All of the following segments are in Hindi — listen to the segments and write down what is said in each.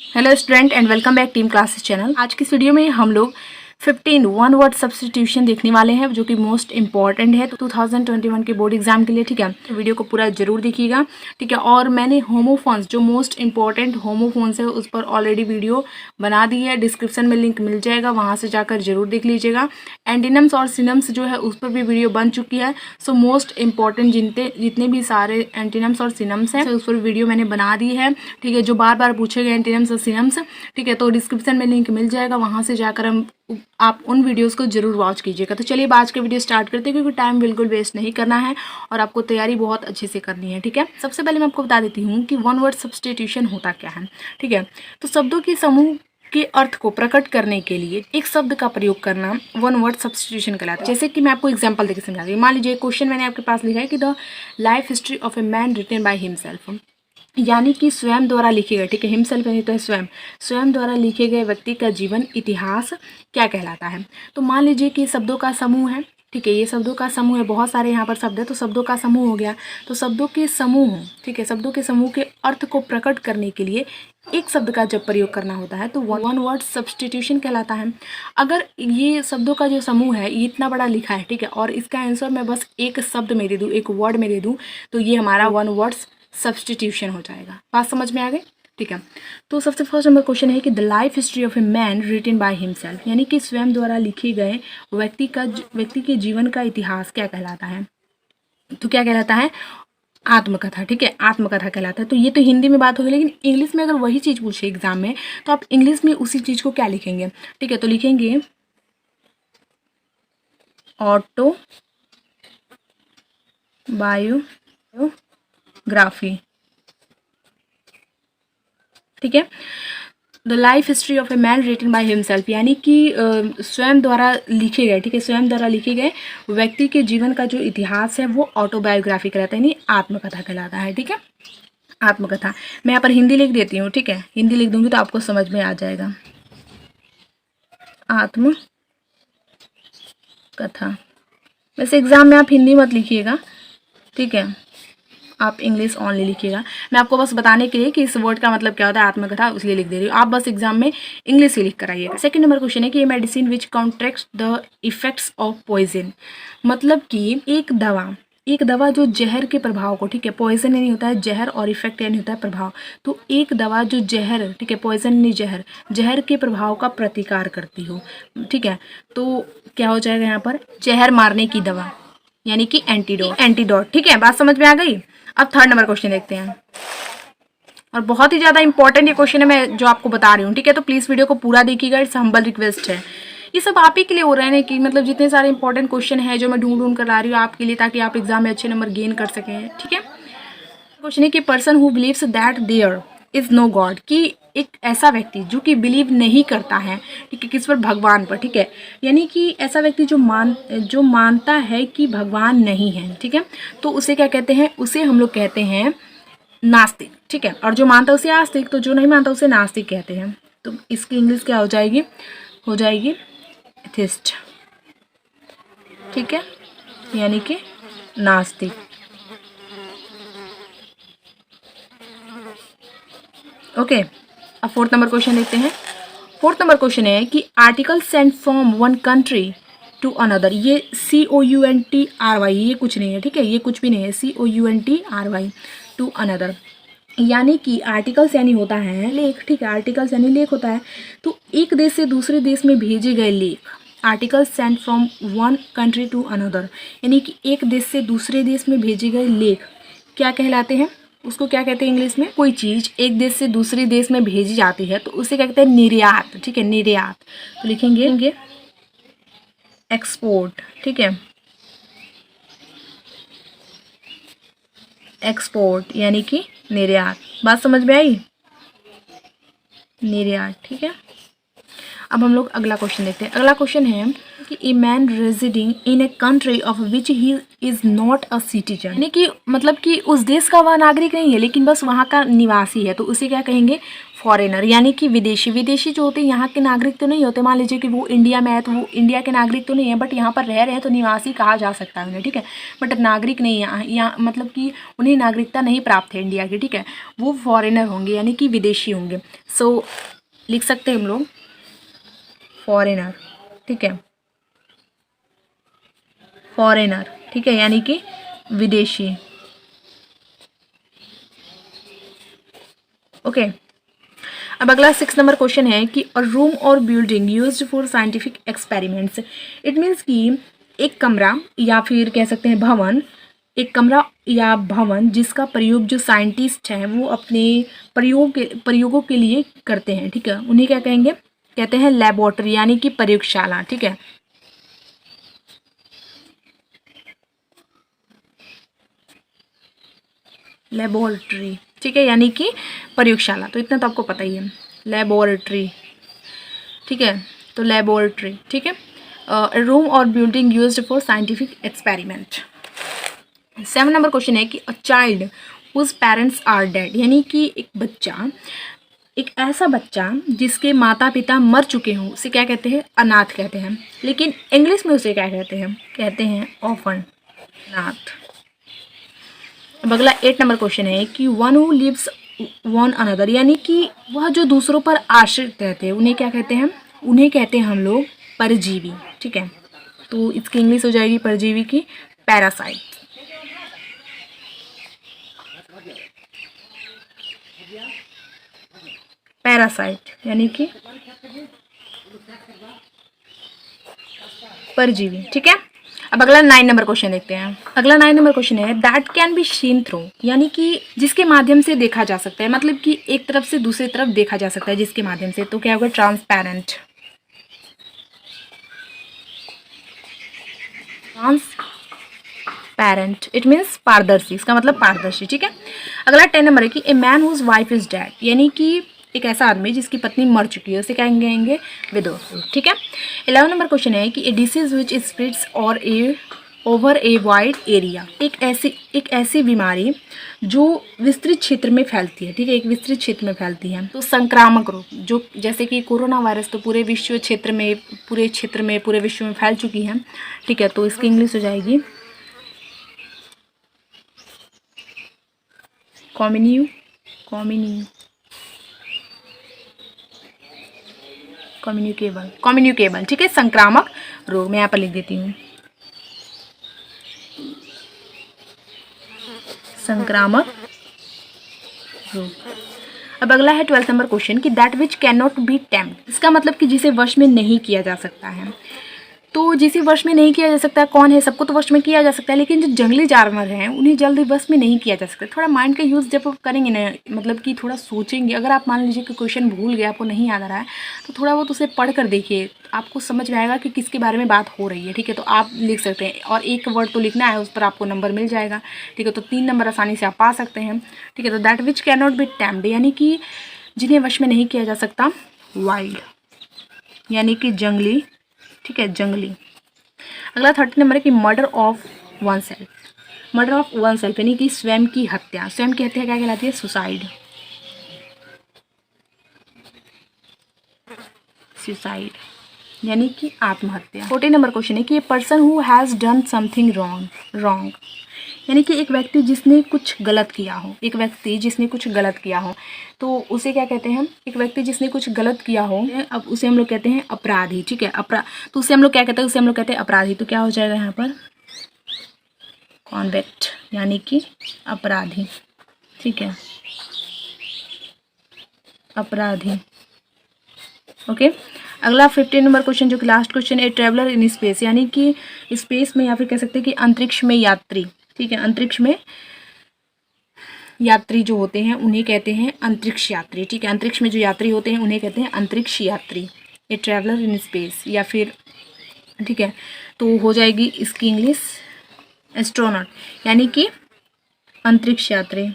Hello student and welcome back team classes channel. आज की इस वीडियो में हम लोग 15 वन वर्ड सब्स्टिट्यूशन देखने वाले हैं जो कि मोस्ट इंपॉर्टेंट है 2021 के बोर्ड एग्जाम के लिए। ठीक है, तो वीडियो को पूरा जरूर देखिएगा। ठीक है, और मैंने होमोफोन्स जो मोस्ट इंपॉर्टेंट होमोफोन्स है उस पर ऑलरेडी वीडियो बना दी है, डिस्क्रिप्शन में लिंक मिल जाएगा, वहां से जाकर जरूर देख लीजिएगा। एंटीनम्स और सिनम्स जो है उस पर भी वीडियो बन चुकी है। सो मोस्ट इंपॉर्टेंट जितने भी सारे एंटीनम्स और सिनम्स हैं उस पर वीडियो मैंने बना दी है। ठीक है, जो बार बार पूछे गए एंटीनम्स और सिनम्स, ठीक है, तो डिस्क्रिप्शन में लिंक मिल जाएगा, वहां से जाकर आप उन वीडियोस को जरूर वॉच कीजिएगा। तो चलिए आज का वीडियो स्टार्ट करते हैं, क्योंकि टाइम बिल्कुल वेस्ट नहीं करना है और आपको तैयारी बहुत अच्छे से करनी है। ठीक है, सबसे पहले मैं आपको बता देती हूँ कि वन वर्ड सब्स्टिट्यूशन होता क्या है। ठीक है, तो शब्दों के समूह के अर्थ को प्रकट करने के लिए एक शब्द का प्रयोग करना वन वर्ड सब्स्टिट्यूशन कहलाता है। जैसे कि मैं आपको एग्जांपल देकर समझा दूँ। मान लीजिए क्वेश्चन मैंने आपके पास लिखा है कि the life history of a man written by himself, यानी कि स्वयं द्वारा लिखे गए, ठीक है, हिमसेल्फ यानी तो है स्वयं द्वारा लिखे गए व्यक्ति का जीवन इतिहास क्या कहलाता है। तो मान लीजिए कि शब्दों का समूह है। ठीक है, ये शब्दों का समूह है, बहुत सारे यहाँ पर शब्द है तो शब्दों का समूह हो गया। तो शब्दों के समूह, ठीक है, शब्दों के समूह के अर्थ को प्रकट करने के लिए एक शब्द का जब प्रयोग करना होता है तो वन वर्ड सब्स्टिट्यूशन कहलाता है। अगर ये शब्दों का जो समूह है ये इतना बड़ा लिखा है, ठीक है, और इसका आंसर मैं बस एक शब्द में दे दूँ, एक वर्ड में दे दूँ, तो ये हमारा वन वर्ड सब्स्टिट्यूशन हो जाएगा। बात समझ में आ गई? ठीक है, तो सबसे फर्स्ट नंबर क्वेश्चन है कि the life history of a man written by himself, यानी कि स्वयं द्वारा लिखे गए व्यक्ति के जीवन का इतिहास क्या कहलाता है। तो क्या कहलाता है? आत्मकथा। ठीक है, आत्मकथा कहलाता है। तो ये तो हिंदी में बात होगी, लेकिन इंग्लिश में अगर वही चीज पूछे एग्जाम में तो आप इंग्लिश में उसी चीज को क्या लिखेंगे? ठीक है, तो लिखेंगे ऑटो बायोग्राफी। ठीक है, the life history of a man written by himself, यानी कि स्वयं द्वारा लिखे गए, ठीक है, स्वयं द्वारा लिखे गए व्यक्ति के जीवन का जो इतिहास है वो ऑटोबायोग्राफी कहलाता है, यानी आत्मकथा कहलाता है। ठीक है, आत्मकथा। मैं यहाँ पर हिंदी लिख देती हूँ। ठीक है, हिंदी लिख दूंगी तो आपको समझ में आ जाएगा। आत्मकथा। वैसे एग्जाम में आप हिंदी मत लिखिएगा, ठीक है, आप इंग्लिश ऑनली लिखिएगा। मैं आपको बस बताने के लिए कि इस वर्ड का मतलब क्या होता है आत्मकथा, इसलिए लिख दे रही हूँ। आप बस एग्जाम में इंग्लिश ही लिख कर आइएगा। सेकंड नंबर क्वेश्चन है कि ये medicine which counteracts the effects of poison, मतलब कि एक दवा जो जहर के प्रभाव को, ठीक है, पॉइजन यानी होता है जहर और इफेक्ट यानी होता है प्रभाव, तो एक दवा जो जहर, ठीक है, पॉइजन यानी जहर के प्रभाव का प्रतिकार करती हो। ठीक है, तो क्या हो जाएगा यहाँ पर? जहर मारने की दवा, यानी कि एंटीडोट। ठीक है, बात समझ में आ गई? अब थर्ड नंबर क्वेश्चन देखते हैं, और बहुत ही ज्यादा इंपॉर्टेंट ये क्वेश्चन है मैं जो आपको बता रही हूँ। ठीक है, तो प्लीज वीडियो को पूरा देखिएगा, इट्स हम्बल रिक्वेस्ट है। ये सब आप ही के लिए हो रहे हैं कि मतलब जितने सारे इंपॉर्टेंट क्वेश्चन है जो मैं ढूंढ कर ला रही हूँ आपके लिए, ताकि आप एग्जाम में अच्छे नंबर गेन कर सकें। ठीक है, क्वेश्चन है कि person who believes that there is no god, कि एक ऐसा व्यक्ति जो कि बिलीव नहीं करता है, ठीक है, किस पर? भगवान पर। ठीक है, यानी कि ऐसा व्यक्ति जो मानता है कि भगवान नहीं है, ठीक है, तो उसे क्या कहते हैं? उसे हम लोग कहते हैं नास्तिक। ठीक है, और जो मानता है उसे आस्तिक, तो जो नहीं मानता उसे नास्तिक कहते हैं। तो इसकी इंग्लिश क्या हो जाएगी? हो जाएगी एथिस्ट। ठीक है, यानी कि नास्तिक। ओके, अब फोर्थ नंबर क्वेश्चन देखते हैं। फोर्थ नंबर क्वेश्चन है कि article sent from one country to another, ये COUNTRY, ये कुछ नहीं है, ठीक है, ये कुछ भी नहीं है, COUNTRY, टू अनदर, यानी कि आर्टिकल्स यानी होता है लेख। ठीक है, आर्टिकल्स यानी लेख होता है। तो एक देश से दूसरे देश में भेजे गए लेख, article sent from one country to another, यानी कि एक देश से दूसरे देश में भेजे गए लेख क्या कहलाते हैं? उसको क्या कहते हैं इंग्लिश में? कोई चीज एक देश से दूसरे देश में भेजी जाती है तो उसे क्या कहते हैं? निर्यात। ठीक है, निर्यात। तो लिखेंगे एक्सपोर्ट। ठीक है, एक्सपोर्ट यानी कि निर्यात। बात समझ में आई? निर्यात। ठीक है, अब हम लोग अगला क्वेश्चन देखते हैं। अगला क्वेश्चन है कि a man residing in a country of which he is not a citizen, यानी कि मतलब कि उस देश का वह नागरिक नहीं है लेकिन बस वहाँ का निवासी है, तो उसे क्या कहेंगे? फॉरेनर, यानी कि विदेशी। विदेशी जो होते हैं यहाँ के नागरिक तो नहीं होते। मान लीजिए कि वो इंडिया में है तो वो इंडिया के नागरिक तो नहीं है, बट यहाँ पर रह रहे हैं तो निवासी कहा जा सकता है उन्हें, ठीक है। बट नागरिक नहीं है यहाँ, मतलब कि उन्हें नागरिकता नहीं प्राप्त है इंडिया की, ठीक है। वो फॉरेनर होंगे, यानी कि विदेशी होंगे। सो लिख सकते हैं हम लोग फॉरेनर, ठीक है। फॉरेनर, ठीक है, यानी कि विदेशी। ओके। अब अगला 6 नंबर क्वेश्चन है कि अ रूम और building used for scientific experiments. It means कि एक कमरा या फिर कह सकते हैं भवन, एक कमरा या भवन जिसका प्रयोग जो साइंटिस्ट हैं वो अपने प्रयोगों के लिए करते हैं, ठीक है। उन्हें क्या कहेंगे? कहते हैं लेबोरेटरी, यानी कि प्रयोगशाला, ठीक है। लेबोरेटरी, ठीक है, यानी कि प्रयोगशाला। तो इतना तो आपको पता ही है, लेबोरेटरी, ठीक है। तो लेबोरेटरी, ठीक है। रूम और building used for scientific experiment. 7 number question है कि a child whose parents are dead, यानी कि एक बच्चा, एक ऐसा बच्चा जिसके माता पिता मर चुके हों, उसे क्या कहते हैं? अनाथ कहते हैं। लेकिन इंग्लिश में उसे क्या कहते हैं? कहते हैं ऑर्फन, अनाथ। अब अगला 8 नंबर क्वेश्चन है कि one who lives one another, यानी कि वह जो दूसरों पर आश्रित रहते हैं उन्हें क्या कहते हैं? उन्हें कहते हैं हम लोग परजीवी, ठीक है। तो इसकी इंग्लिश हो जाएगी परजीवी की पैरासाइट। पैरासाइट यानी कि परजीवी, ठीक है। अब अगला 9 नंबर क्वेश्चन देखते हैं। अगला 9 नंबर क्वेश्चन है that can be seen through, यानी कि जिसके माध्यम से देखा जा सकता है, मतलब कि एक तरफ से दूसरी तरफ देखा जा सकता है जिसके माध्यम से। तो क्या होगा? ट्रांसपेरेंट, ट्रांसपेरेंट इट मीन्स पारदर्शी, इसका मतलब पारदर्शी, ठीक है। अगला 10 नंबर है कि a man whose wife is dead, यानी कि एक ऐसा आदमी जिसकी पत्नी मर चुकी है उसे क्या कहेंगे? विडो, ठीक है। 11 नंबर क्वेश्चन है कि ए डिसीज विच स्प्रेड्स और ए ओवर ए वाइड एरिया, एक ऐसी बीमारी जो विस्तृत क्षेत्र में फैलती है, ठीक है, एक विस्तृत क्षेत्र में फैलती है। तो संक्रामक रोग, जो जैसे कि कोरोना वायरस तो पूरे विश्व क्षेत्र में, पूरे विश्व में फैल चुकी है, ठीक है। तो इसकी इंग्लिश हो जाएगी कम्युनिकेबल, ठीक है, संक्रामक रोग। मैं यहाँ पर लिख देती हूँ संक्रामक रोग। अब अगला है 12 नंबर क्वेश्चन कि that which can not B tamed, इसका मतलब कि जिसे वश में नहीं किया जा सकता है। तो जिसे वश में नहीं किया जा सकता कौन है? सबको तो वश में किया जा सकता है, लेकिन जो जंगली जानवर हैं उन्हें जल्दी वश में नहीं किया जा सकता। थोड़ा माइंड का यूज़ जब आप करेंगे ना, मतलब कि थोड़ा सोचेंगे, अगर आप मान लीजिए कि क्वेश्चन भूल गए, आपको नहीं याद आ रहा है, तो थोड़ा बहुत उसे पढ़ कर देखिए, आपको समझ में आएगा कि किसके बारे में बात हो रही है, ठीक है। तो आप लिख सकते हैं, और एक वर्ड तो लिखना है, उस पर आपको नंबर मिल जाएगा, ठीक है। तो 3 नंबर आसानी से आप पा सकते हैं, ठीक है। तो that which can not be tamed, यानी कि जिन्हें वश में नहीं किया जा सकता, वाइल्ड यानी कि जंगली, ठीक है, जंगली। अगला 30 नंबर है कि murder of one self, murder of one self यानी कि स्वयं की हत्या। स्वयं की हत्या क्या कहलाती है? सुसाइड, सुसाइड यानी कि आत्महत्या। 40 नंबर क्वेश्चन है कि a person who has done something wrong, यानी कि एक व्यक्ति जिसने कुछ गलत किया हो, एक व्यक्ति जिसने कुछ गलत किया हो, तो उसे क्या कहते हैं? एक व्यक्ति जिसने कुछ गलत किया हो, अब उसे हम लोग कहते हैं अपराधी, ठीक है। तो उसे हम लोग क्या कहते हैं? उसे हम लोग कहते हैं अपराधी। तो क्या हो जाएगा यहाँ पर? कॉन्विक्ट यानी कि अपराधी, ठीक है, अपराधी, ओके। अगला 15 नंबर क्वेश्चन जो कि लास्ट क्वेश्चन है, ट्रैवलर इन स्पेस, यानी कि स्पेस में या फिर कह सकते हैं कि अंतरिक्ष में यात्री, ठीक है। अंतरिक्ष में यात्री जो होते हैं उन्हें कहते हैं अंतरिक्ष यात्री, ठीक है। अंतरिक्ष में जो यात्री होते हैं उन्हें कहते हैं अंतरिक्ष यात्री, ये ट्रैवलर इन स्पेस, या फिर, ठीक है। तो हो जाएगी इसकी इंग्लिश एस्ट्रोनॉट, यानी कि अंतरिक्ष यात्री,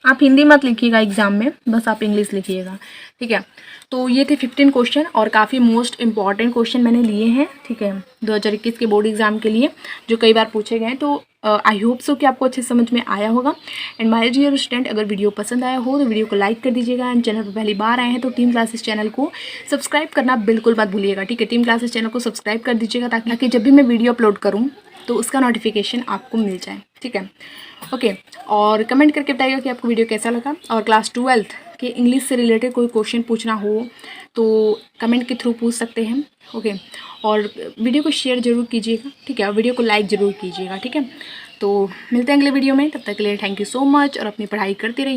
आप हिंदी मत लिखिएगा एग्जाम में, बस आप इंग्लिश लिखिएगा, ठीक है। तो ये थे 15 क्वेश्चन और काफ़ी मोस्ट इंपॉर्टेंट क्वेश्चन मैंने लिए हैं, ठीक है, 2021 के बोर्ड एग्जाम के लिए, जो कई बार पूछे गए हैं। तो आई होप सो कि आपको अच्छे समझ में आया होगा। एंड माय डियर स्टूडेंट, अगर वीडियो पसंद आया हो तो वीडियो को लाइक कर दीजिएगा। एंड चैनल पर पहली बार आए हैं तो टीम क्लासेस चैनल को सब्सक्राइब करना बिल्कुल मत भूलिएगा, ठीक है। टीम क्लासेस चैनल को सब्सक्राइब कर दीजिएगा ताकि जब भी मैं वीडियो अपलोड करूँ तो उसका नोटिफिकेशन आपको मिल जाए, ठीक है। ओके, और कमेंट करके बताइएगा कि आपको वीडियो कैसा लगा। और क्लास 12th के इंग्लिश से रिलेटेड कोई क्वेश्चन पूछना हो तो कमेंट के थ्रू पूछ सकते हैं, ओके। और वीडियो को शेयर जरूर कीजिएगा, ठीक है, और वीडियो को लाइक ज़रूर कीजिएगा, ठीक है। तो मिलते हैं अगले वीडियो में, तब तक के लिए थैंक यू सो मच और अपनी पढ़ाई करते रहिए।